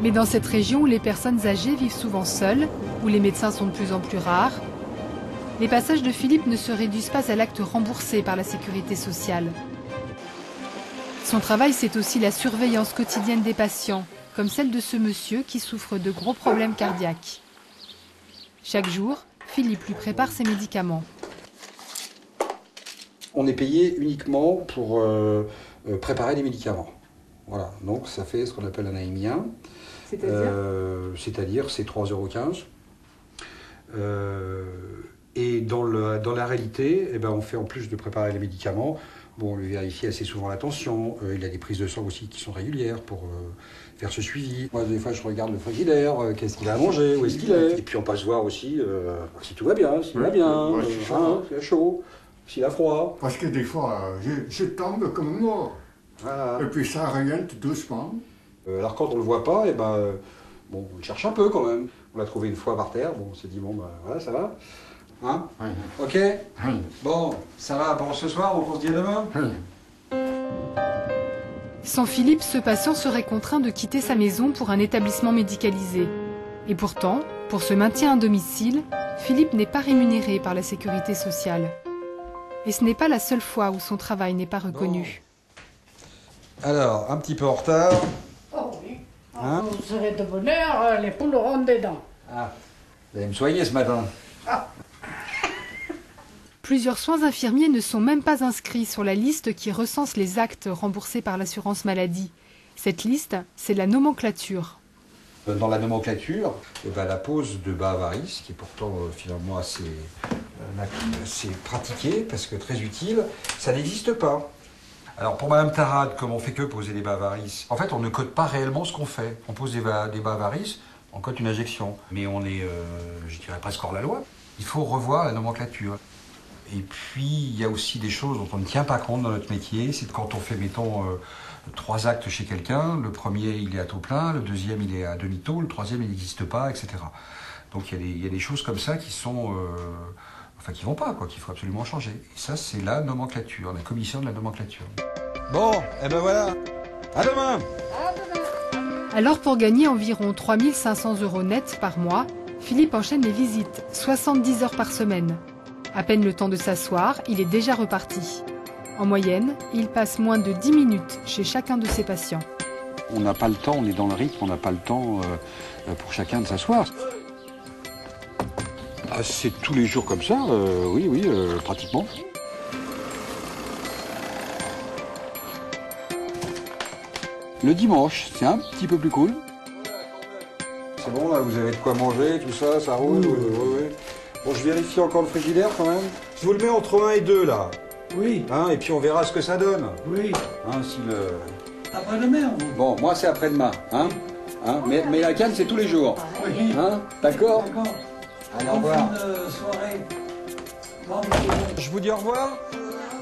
Mais dans cette région où les personnes âgées vivent souvent seules, où les médecins sont de plus en plus rares, les passages de Philippe ne se réduisent pas à l'acte remboursé par la sécurité sociale. Son travail, c'est aussi la surveillance quotidienne des patients, comme celle de ce monsieur qui souffre de gros problèmes cardiaques. Chaque jour, Philippe lui prépare ses médicaments. On est payé uniquement pour préparer les médicaments. Voilà, donc ça fait ce qu'on appelle un AMI1. C'est-à-dire c'est 3,15 €. Et dans la réalité, eh ben, on fait en plus de préparer les médicaments, bon, on lui vérifie assez souvent la tension, il a des prises de sang aussi qui sont régulières pour faire ce suivi. Moi, des fois, je regarde le frigidaire, qu'est-ce qu'il a à manger, où est-ce qu'il est. Et puis on passe voir aussi si tout va bien, s'il va bien, s'il a chaud, s'il a froid. Parce que des fois, je tombe comme mort. Voilà. Et puis ça revienne doucement. Alors quand on le voit pas, eh ben, bon, on le cherche un peu quand même. On l'a trouvé une fois par terre, bon, on s'est dit, bon, bah, voilà, ça va. Hein? Oui. Ok? Oui. Bon, ça va pour ce soir, donc on se dit à demain? Oui. Sans Philippe, ce patient serait contraint de quitter sa maison pour un établissement médicalisé. Et pourtant, pour ce maintien à domicile, Philippe n'est pas rémunéré par la sécurité sociale. Et ce n'est pas la seule fois où son travail n'est pas reconnu. Bon. Alors, un petit peu en retard. Oh oui. Hein? Vous serez de bonne heure, les poules auront des dents. Ah, vous allez me soigner ce matin. Ah. Plusieurs soins infirmiers ne sont même pas inscrits sur la liste qui recense les actes remboursés par l'assurance maladie. Cette liste, c'est la nomenclature. Dans la nomenclature, eh ben, la pose de bas varices, qui est pourtant finalement assez pratiquée, parce que très utile, ça n'existe pas. Alors pour Madame Tarade, comme on fait que poser des bas varices, en fait on ne code pas réellement ce qu'on fait. On pose des bas varices, on code une injection. Mais on est, je dirais presque hors la loi. Il faut revoir la nomenclature. Et puis il y a aussi des choses dont on ne tient pas compte dans notre métier. C'est quand on fait, mettons, 3 actes chez quelqu'un, le premier il est à taux plein, le deuxième il est à demi-taux, le troisième il n'existe pas, etc. Donc il y a des choses comme ça qui sont... qui vont pas, quoi, qu'il faut absolument changer. Et ça, c'est la nomenclature, la commission de la nomenclature. Bon, et ben voilà. À demain. Alors pour gagner environ 3 500 € net par mois, Philippe enchaîne les visites, 70 heures par semaine. À peine le temps de s'asseoir, il est déjà reparti. En moyenne, il passe moins de 10 minutes chez chacun de ses patients. On n'a pas le temps, on est dans le rythme, on n'a pas le temps pour chacun de s'asseoir. Ah, c'est tous les jours comme ça, oui, pratiquement. Le dimanche, c'est un petit peu plus cool. C'est bon, là, vous avez de quoi manger, tout ça, ça roule. Oui. Bon, je vérifie encore le frigidaire quand même. Je vous le mets entre 1 et 2, là. Oui. Hein, et puis on verra ce que ça donne. Oui. Hein, si le... Après-demain. Bon, moi c'est après-demain. Hein. Hein, mais la canne, c'est tous les jours. Hein, d'accord? Allez, au revoir. Je vous dis au revoir.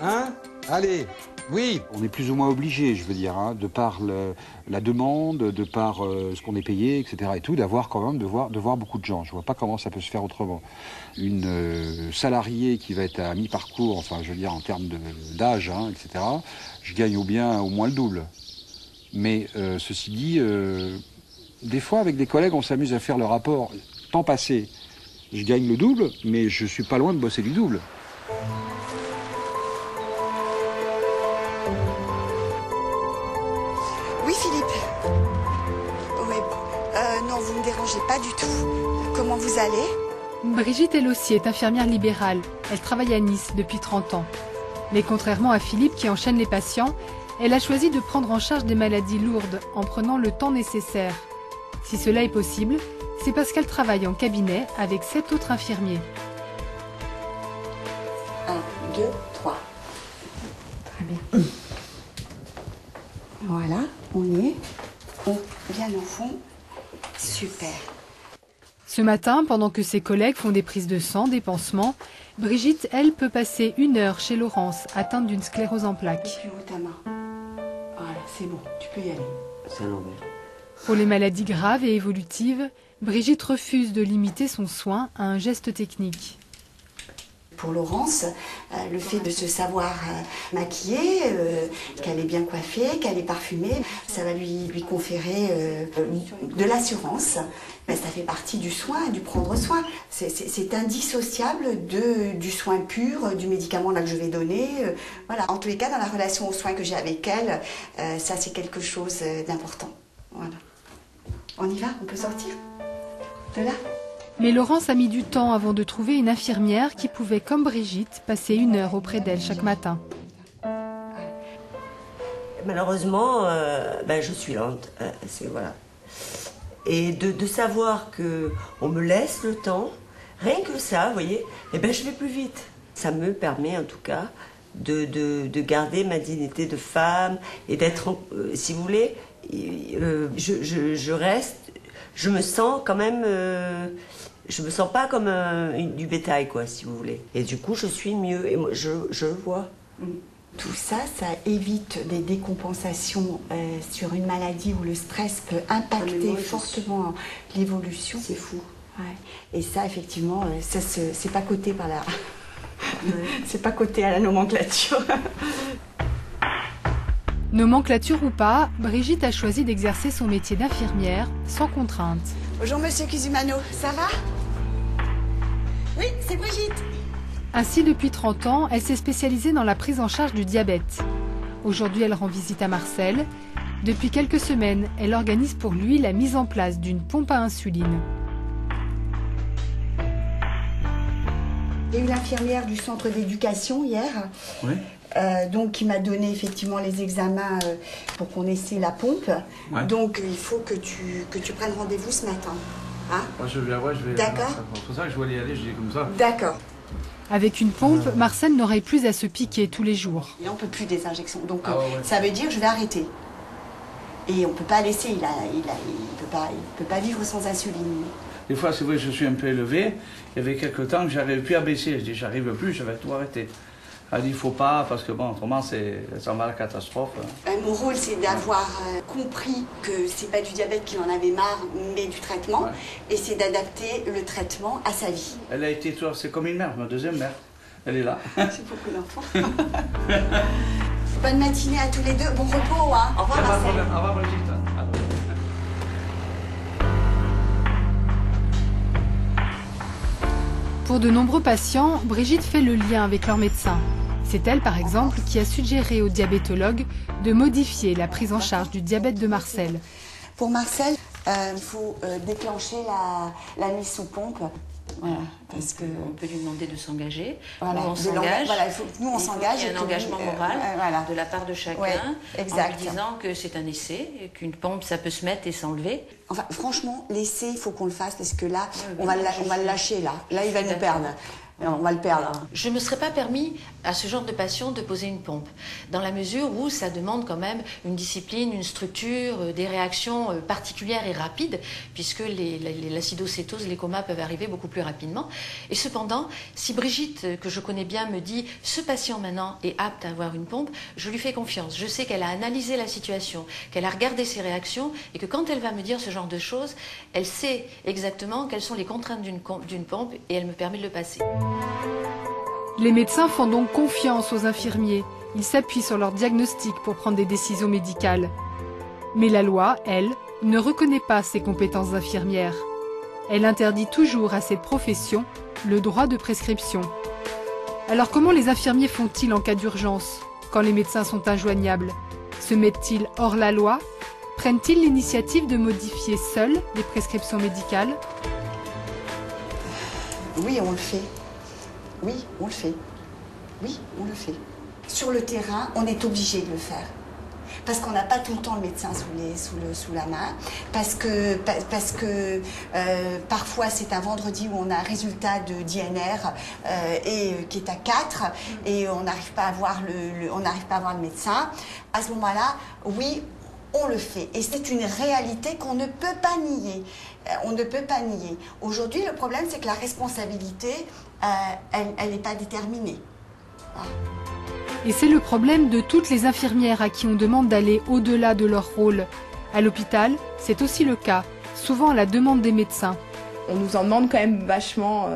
Hein? Allez. Oui, on est plus ou moins obligé, je veux dire, hein, de par la demande, de par ce qu'on est payé, etc. et tout, d'avoir quand même de voir beaucoup de gens. Je vois pas comment ça peut se faire autrement. Une salariée qui va être à mi-parcours, enfin, je veux dire, en termes d'âge, hein, etc., je gagne au moins le double. Mais ceci dit, des fois, avec des collègues, on s'amuse à faire le rapport. Temps passé, je gagne le double, mais je suis pas loin de bosser du double. Oui, Philippe. Oui. Non, vous ne me dérangez pas du tout. Comment vous allez? Brigitte, elle aussi, est infirmière libérale. Elle travaille à Nice depuis 30 ans. Mais contrairement à Philippe qui enchaîne les patients, elle a choisi de prendre en charge des maladies lourdes en prenant le temps nécessaire. Si cela est possible, c'est parce qu'elle travaille en cabinet avec 7 autres infirmiers. 1, 2, 3. Très bien. Voilà, on vient au fond. Super. Ce matin, pendant que ses collègues font des prises de sang, des pansements, Brigitte, elle, peut passer 1 heure chez Laurence, atteinte d'une sclérose en plaques. Plus haut ta main. Voilà, c'est bon, tu peux y aller. C'est à l'envers. Pour les maladies graves et évolutives, Brigitte refuse de limiter son soin à un geste technique. Pour Laurence, le fait de se savoir maquiller, qu'elle est bien coiffée, qu'elle est parfumée, ça va lui conférer de l'assurance. Mais ça fait partie du soin, du prendre soin. C'est indissociable du soin pur, du médicament là que je vais donner. Voilà. En tous les cas, dans la relation aux soins que j'ai avec elle, ça c'est quelque chose d'important. Voilà. On y va? On peut sortir de là? Mais Laurence a mis du temps avant de trouver une infirmière qui pouvait, comme Brigitte, passer 1 heure auprès d'elle chaque matin. Malheureusement, je suis lente. Voilà. Et de savoir qu'on me laisse le temps, rien que ça, vous voyez, je vais plus vite. Ça me permet en tout cas de garder ma dignité de femme et d'être, si vous voulez, je reste, je me sens quand même... je me sens pas comme du bétail, quoi, si vous voulez. Et du coup, je suis mieux. Et moi, je vois. Tout ça, ça évite des décompensations sur une maladie où le stress peut impacter fortement l'évolution. C'est fou. Ouais. Et ça, effectivement, c'est pas coté par la... c'est pas coté à la nomenclature. Nomenclature ou pas, Brigitte a choisi d'exercer son métier d'infirmière sans contrainte. Bonjour Monsieur Cusumano, ça va? Oui, c'est Brigitte. Ainsi, depuis 30 ans, elle s'est spécialisée dans la prise en charge du diabète. Aujourd'hui, elle rend visite à Marcel. Depuis quelques semaines, elle organise pour lui la mise en place d'une pompe à insuline. Il y a eu l'infirmière du centre d'éducation hier. Oui. Donc, qui m'a donné effectivement les examens pour qu'on essaie la pompe. Ouais. Donc, il faut que tu prennes rendez-vous ce matin. Hein? Ouais, je vais. D'accord. C'est pour ça que je voulais y aller, je dis comme ça. D'accord. Avec une pompe, Marcel n'aurait plus à se piquer tous les jours. Il n'en peut plus des injections. Donc, ça veut dire que je vais arrêter. Et on ne peut pas laisser, il peut pas vivre sans insuline. Des fois, c'est vrai que je suis un peu élevé. Il y avait quelques temps que j'arrivais plus à baisser. Je dis, j'arrive plus, je vais tout arrêter. Elle dit, il ne faut pas, parce que bon, autrement, ça va à la catastrophe. Mon rôle, c'est d'avoir compris que c'est pas du diabète qu'il en avait marre, mais du traitement. Ouais. Et c'est d'adapter le traitement à sa vie. Elle a été, c'est comme une mère, ma deuxième mère. Elle est là. C'est beaucoup d'enfants. Bonne matinée à tous les deux. Bon repos, hein. Au revoir, Marcel. Au revoir, Brigitte. Pour de nombreux patients, Brigitte fait le lien avec leur médecin. C'est elle, par exemple, qui a suggéré aux diabétologues de modifier la prise en charge du diabète de Marcel. Pour Marcel, il faut déclencher la mise sous pompe. Voilà, parce qu'on peut lui demander de s'engager. Voilà, nous, on s'engage. Voilà, nous, on s'engage. Il y a un engagement moral de la part de chacun, en lui disant que c'est un essai, et qu'une pompe, ça peut se mettre et s'enlever. Enfin, franchement, l'essai, il faut qu'on le fasse, parce que là, on va le lâcher, là. Là, il va nous perdre. On va le perdre. Je ne me serais pas permis à ce genre de patient de poser une pompe, dans la mesure où ça demande quand même une discipline, une structure, des réactions particulières et rapides, puisque l'acidocétose, les comas peuvent arriver beaucoup plus rapidement. Et cependant, si Brigitte, que je connais bien, me dit « ce patient maintenant est apte à avoir une pompe », je lui fais confiance. Je sais qu'elle a analysé la situation, qu'elle a regardé ses réactions, et que quand elle va me dire ce genre de choses, elle sait exactement quelles sont les contraintes d'une pompe, et elle me permet de le passer. Les médecins font donc confiance aux infirmiers. Ils s'appuient sur leur diagnostic pour prendre des décisions médicales. Mais la loi, elle, ne reconnaît pas ces compétences d'infirmière. Elle interdit toujours à cette profession le droit de prescription. Alors comment les infirmiers font-ils en cas d'urgence, quand les médecins sont injoignables? Se mettent-ils hors la loi? Prennent-ils l'initiative de modifier seuls les prescriptions médicales? Oui, on le fait. Oui, on le fait. Oui, on le fait. Sur le terrain, on est obligé de le faire. Parce qu'on n'a pas tout le temps le médecin sous la main, parce que parfois c'est un vendredi où on a un résultat de d'INR qui est à 4 et on n'arrive pas à voir le médecin. À ce moment-là, oui, on le fait. Et c'est une réalité qu'on ne peut pas nier. On ne peut pas nier. Aujourd'hui, le problème, c'est que la responsabilité, elle n'est pas déterminée. Voilà. Et c'est le problème de toutes les infirmières à qui on demande d'aller au-delà de leur rôle. À l'hôpital, c'est aussi le cas, souvent à la demande des médecins. On nous en demande quand même vachement,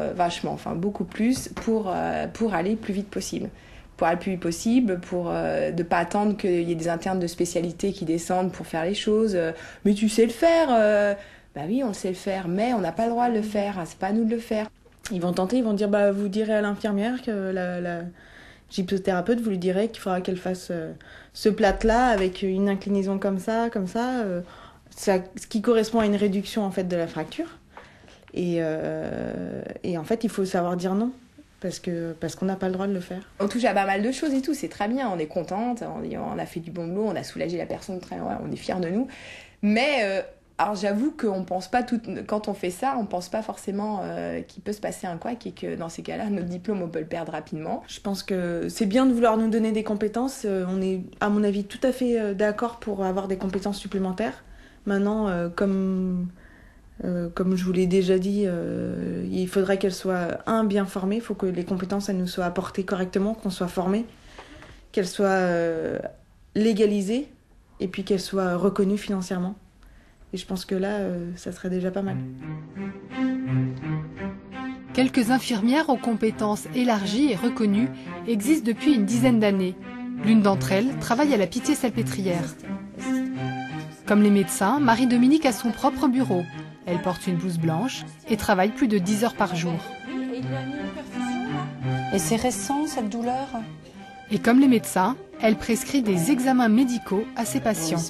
enfin beaucoup plus, pour aller plus vite possible. Pour aller le plus vite possible, pour ne pas attendre qu'il y ait des internes de spécialité qui descendent pour faire les choses. Mais tu sais le faire Bah oui, on le sait le faire, mais on n'a pas le droit de le faire, c'est pas à nous de le faire. Ils vont tenter, ils vont dire, bah vous direz à l'infirmière que la gypsothérapeute, vous lui direz qu'il faudra qu'elle fasse ce plâtre-là avec une inclinaison comme ça, ce qui correspond à une réduction en fait de la fracture. Et en fait, il faut savoir dire non. Parce qu'on n'a pas le droit de le faire. On touche à pas mal de choses et tout, c'est très bien, on est contente, on a fait du bon boulot, on a soulagé la personne, on est fiers de nous. Mais alors j'avoue qu'on pense pas quand on fait ça, on pense pas forcément qu'il peut se passer un couac et que dans ces cas-là, notre diplôme, on peut le perdre rapidement. Je pense que c'est bien de vouloir nous donner des compétences. On est, à mon avis, tout à fait d'accord pour avoir des compétences supplémentaires. Maintenant, comme je vous l'ai déjà dit, il faudrait qu'elles soient, bien formées. Il faut que les compétences elles nous soient apportées correctement, qu'on soit formés, qu'elles soient légalisées et puis qu'elles soient reconnues financièrement. Et je pense que là, ça serait déjà pas mal. Quelques infirmières aux compétences élargies et reconnues existent depuis une dizaine d'années. L'une d'entre elles travaille à la Pitié-Salpêtrière. Comme les médecins, Marie-Dominique a son propre bureau. Elle porte une blouse blanche et travaille plus de 10 heures par jour. Et c'est récent, cette douleur? Et comme les médecins, elle prescrit des examens médicaux à ses patients.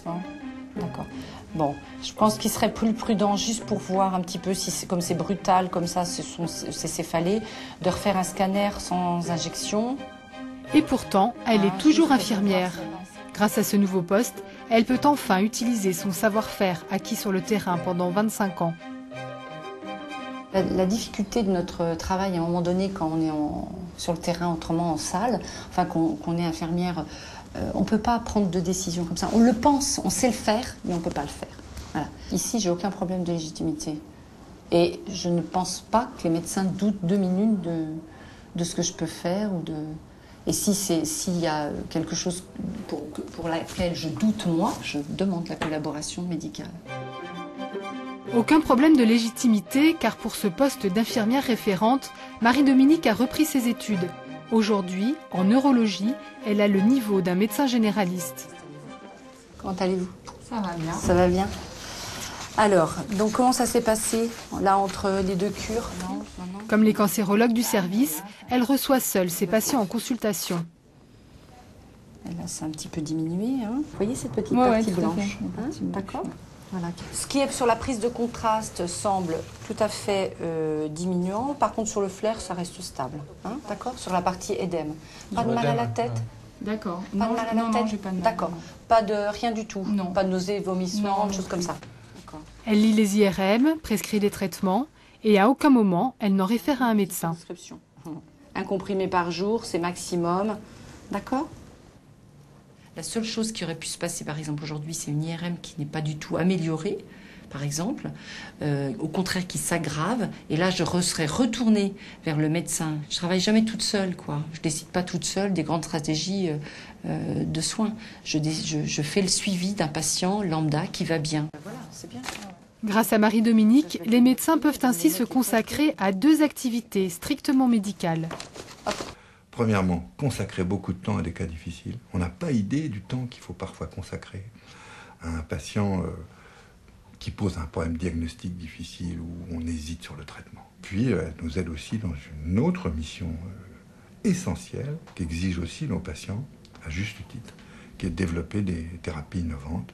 D'accord. Bon, je pense qu'il serait plus prudent, juste pour voir un petit peu, si comme c'est brutal, comme ça, c'est céphalé, de refaire un scanner sans injection. Et pourtant, elle est toujours infirmière. Grâce à ce nouveau poste, elle peut enfin utiliser son savoir-faire acquis sur le terrain pendant 25 ans. La difficulté de notre travail, à un moment donné, quand on est sur le terrain, autrement en salle, enfin qu'on est infirmière, on ne peut pas prendre de décision comme ça. On le pense, on sait le faire, mais on ne peut pas le faire. Voilà. Ici, j'ai aucun problème de légitimité. Et je ne pense pas que les médecins doutent 2 minutes de ce que je peux faire. Et s'il y a quelque chose pour laquelle je doute moi, je demande la collaboration médicale. Aucun problème de légitimité, car pour ce poste d'infirmière référente, Marie-Dominique a repris ses études. Aujourd'hui, en neurologie, elle a le niveau d'un médecin généraliste. Comment allez-vous? Ça va bien. Ça va bien. Alors, donc comment ça s'est passé, là, entre les 2 cures? Comme les cancérologues du service, elle reçoit seule ses patients en consultation. Et là, c'est un petit peu diminué. Hein. Vous voyez cette petite partie blanche, hein? D'accord. Voilà. Ce qui est sur la prise de contraste semble tout à fait diminuant. Par contre, sur le flair, ça reste stable. Hein, d'accord. Sur la partie édème. Pas de mal à la tête? D'accord. Pas de mal à la tête? J'ai pas de mal. D'accord. Pas de rien du tout? Non. Pas de nausées, vomissements, choses comme ça? D'accord. Elle lit les IRM, prescrit des traitements, et à aucun moment, elle n'en réfère à un médecin. Un comprimé par jour, c'est maximum. D'accord ? La seule chose qui aurait pu se passer, par exemple, aujourd'hui, c'est une IRM qui n'est pas du tout améliorée, par exemple, au contraire qui s'aggrave. Et là, je serais retournée vers le médecin. Je travaille jamais toute seule, quoi. Je décide pas toute seule des grandes stratégies de soins. Je fais le suivi d'un patient lambda qui va bien. Voilà, c'est bien. Grâce à Marie-Dominique, les médecins peuvent ainsi se consacrer à 2 activités strictement médicales. Premièrement, consacrer beaucoup de temps à des cas difficiles. On n'a pas idée du temps qu'il faut parfois consacrer à un patient qui pose un problème diagnostique difficile où on hésite sur le traitement. Puis, elle nous aide aussi dans une autre mission essentielle qu'exigent aussi nos patients, à juste titre, qui est de développer des thérapies innovantes,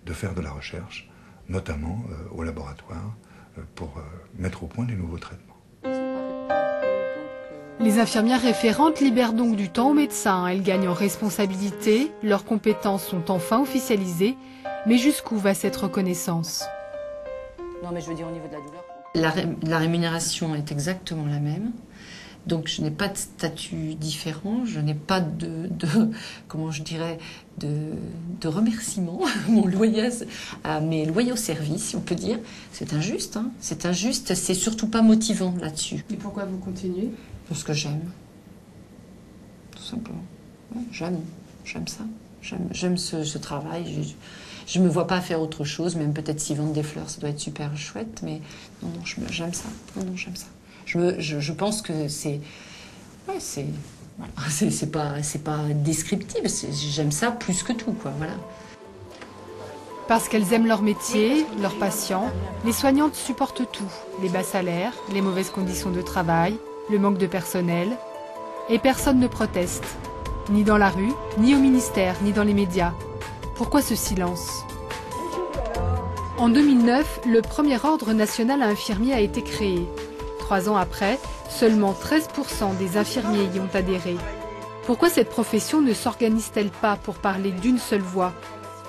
de faire de la recherche, notamment au laboratoire, pour mettre au point des nouveaux traitements. Les infirmières référentes libèrent donc du temps aux médecins. Elles gagnent en responsabilité, leurs compétences sont enfin officialisées. Mais jusqu'où va cette reconnaissance ? Non, mais je veux dire au niveau de la douleur. La rémunération est exactement la même. Donc je n'ai pas de statut différent, je n'ai pas comment je dirais, de remerciement à mes loyaux services, si on peut dire. C'est injuste, hein. C'est injuste, c'est surtout pas motivant là-dessus. Et pourquoi vous continuez ? Parce que j'aime. Tout simplement. Ouais, j'aime ça. J'aime ce travail. Je me vois pas faire autre chose, même peut-être s'y vendre des fleurs, ça doit être super chouette, mais non, j'aime ça. Non, j'aime ça. Je pense que c'est pas descriptif. J'aime ça plus que tout, quoi. Voilà. Parce qu'elles aiment leur métier, leurs patients, les soignantes supportent tout. Les bas salaires, les mauvaises conditions de travail, le manque de personnel. Et personne ne proteste. Ni dans la rue, ni au ministère, ni dans les médias. Pourquoi ce silence ? En 2009, le premier ordre national à infirmiers a été créé. 3 ans après, seulement 13% des infirmiers y ont adhéré. Pourquoi cette profession ne s'organise-t-elle pas pour parler d'une seule voix ?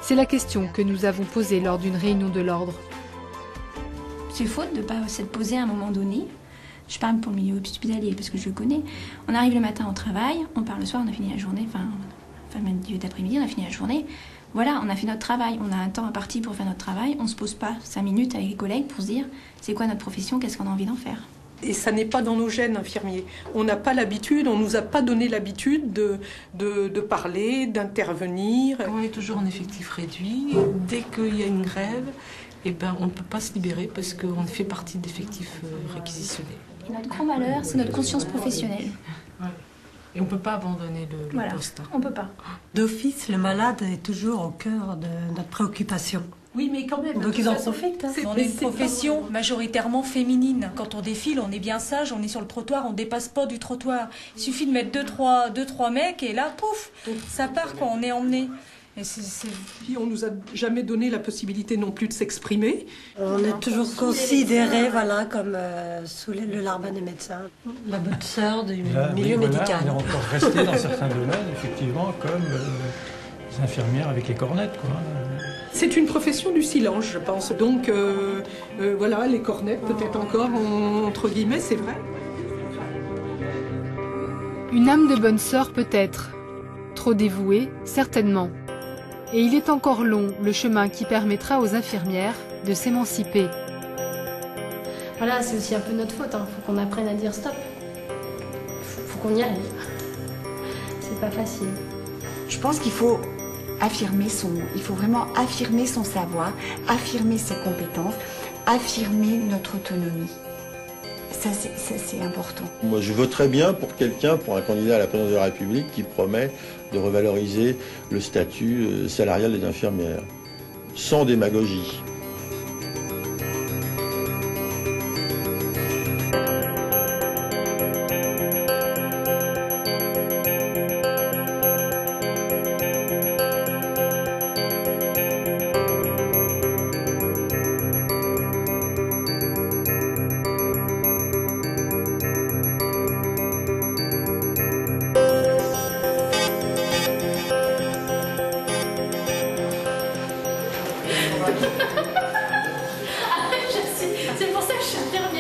C'est la question que nous avons posée lors d'une réunion de l'ordre. C'est faute de ne pas s'être posé à un moment donné. Je parle pour le milieu hospitalier parce que je le connais. On arrive le matin au travail, on part le soir, on a fini la journée, enfin milieu d'après-midi, on a fini la journée. Voilà, on a fait notre travail, on a un temps imparti pour faire notre travail, on ne se pose pas 5 minutes avec les collègues pour se dire c'est quoi notre profession, qu'est-ce qu'on a envie d'en faire. Et ça n'est pas dans nos gènes infirmiers. On n'a pas l'habitude, on ne nous a pas donné l'habitude de parler, d'intervenir. On est toujours en effectif réduit. Dès qu'il y a une grève, on ne peut pas se libérer parce qu'on fait partie d'effectifs réquisitionnés. Et notre grand malheur, c'est notre conscience professionnelle. Ouais. Et on ne peut pas abandonner le poste. On ne peut pas. D'office, le malade est toujours au cœur de notre préoccupation. Oui, mais quand même. Donc ils en profitent. On est une profession majoritairement féminine. Quand on défile, on est bien sage, on est sur le trottoir, on ne dépasse pas du trottoir. Il suffit de mettre 2-3 mecs et là, pouf, ça part quand on est emmené. Et Puis on nous a jamais donné la possibilité non plus de s'exprimer. On est toujours considérés comme sous le larbin des médecins. La bonne sœur du milieu médical. On est encore resté dans certains domaines, effectivement, comme les infirmières avec les cornettes, quoi. C'est une profession du silence, je pense. Donc, voilà, les cornettes, peut-être encore, entre guillemets, c'est vrai. Une âme de bonne sœur, peut-être. Trop dévouée, certainement. Et il est encore long, le chemin qui permettra aux infirmières de s'émanciper. Voilà, c'est aussi un peu notre faute. Faut qu'on apprenne à dire stop. Faut qu'on y arrive. C'est pas facile. Je pense qu'il faut vraiment affirmer son savoir, affirmer ses compétences, affirmer notre autonomie. Ça, c'est important. Moi, je voterais bien pour un candidat à la présidence de la République qui promet de revaloriser le statut salarial des infirmières, sans démagogie. C'est pour ça que je suis intervenue.